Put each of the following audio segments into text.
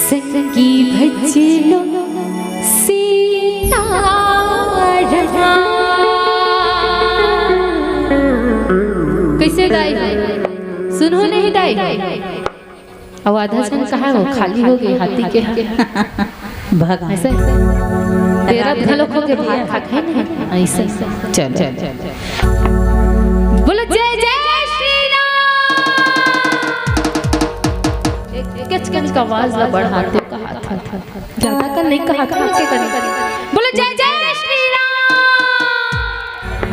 संगी भजलो कैसे गाई सुनो नहीं गाई अब आधा सन कहाँ हो खाली हो गई हाथी के भगा ऐसे तेरा भलो खो के भाग खा खाए नहीं ऐसे चल चल बोलो जय जय श्री राम कच कच का आवाज ला बढ़ाते कहा था ज्यादा का नहीं कहा था के करी बोलो जय जय श्री राम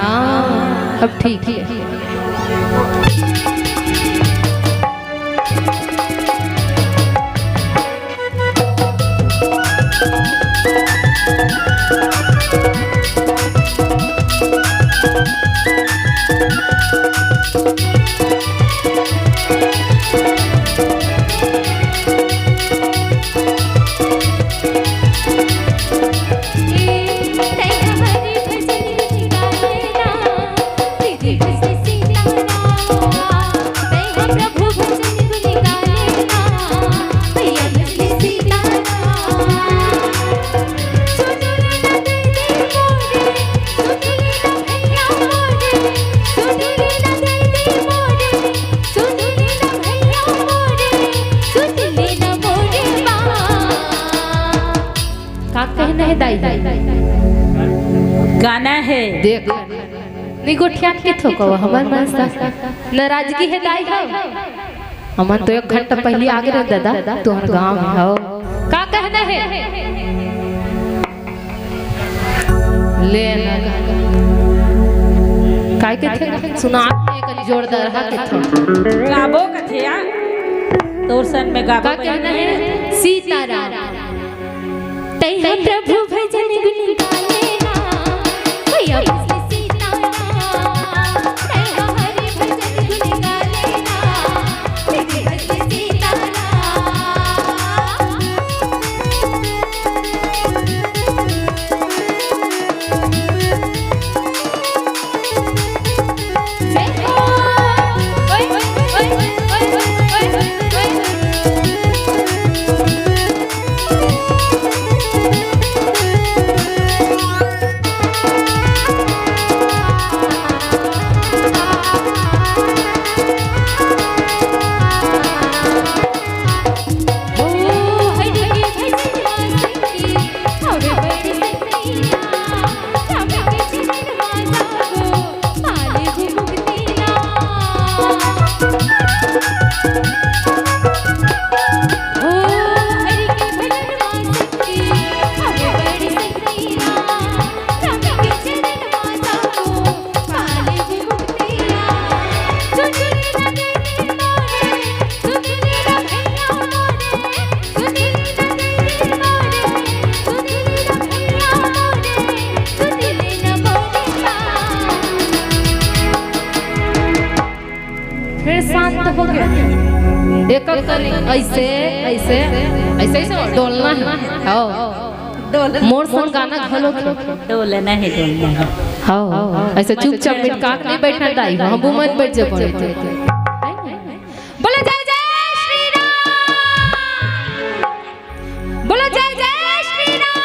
हाँ अब ठीक है गाना है देख नहीं गोठिया के थोको हमर मन नाराजगी है दाई हो हमन तो एक घंटा पहले आगे रह दादा तोहर गांव में हो का कहना है ले ना काय के थे सुना एक जोरदार हा के थे गाबो कथे या तोर सन में गाबो का कहना है सीताराम तै हम प्रभु भजन गुण गाए ना भैया सीताराम तै हम हरि भजन गुण गाए ना भैया सीताराम ओए ओए ओए ओए ओए शांत हो गया एक ऐसे ऐसे ऐसे ऐसे डोलना है हां मोर सन गाना घलो डोलना है डोलना है हां ऐसे चुपचाप मिटका के नहीं बैठना दाई हम मन बैठ जे बोले जय जय श्री राम बोलो जय जय श्री राम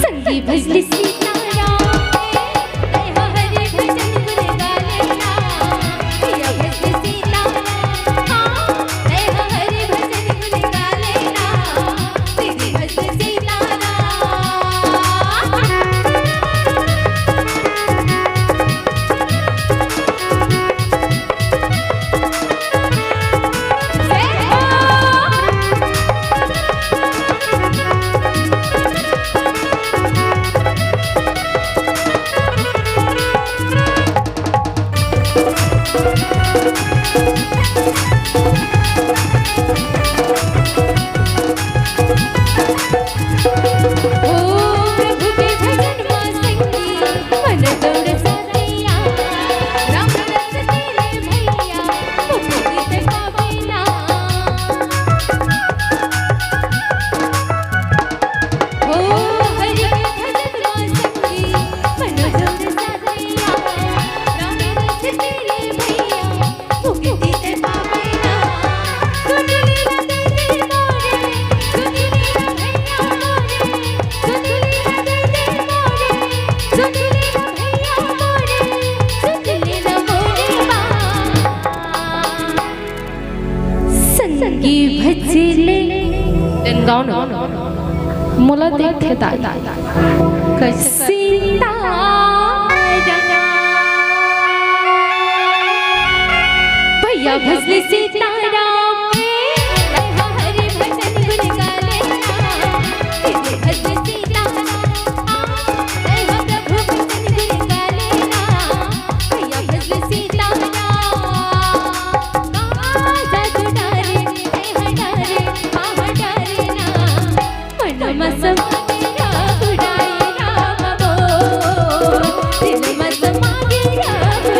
संगी भजली भजले गाँव ना मोला देखे दाई सीता भैया भजले सीताराम हरे भजन गुण गाले भजले सीताराम प्रभु भजन गुण गाले भैया भजले सीताराम जादू डारे हटारे हटारे ना मन मसम मन मत मांगे राम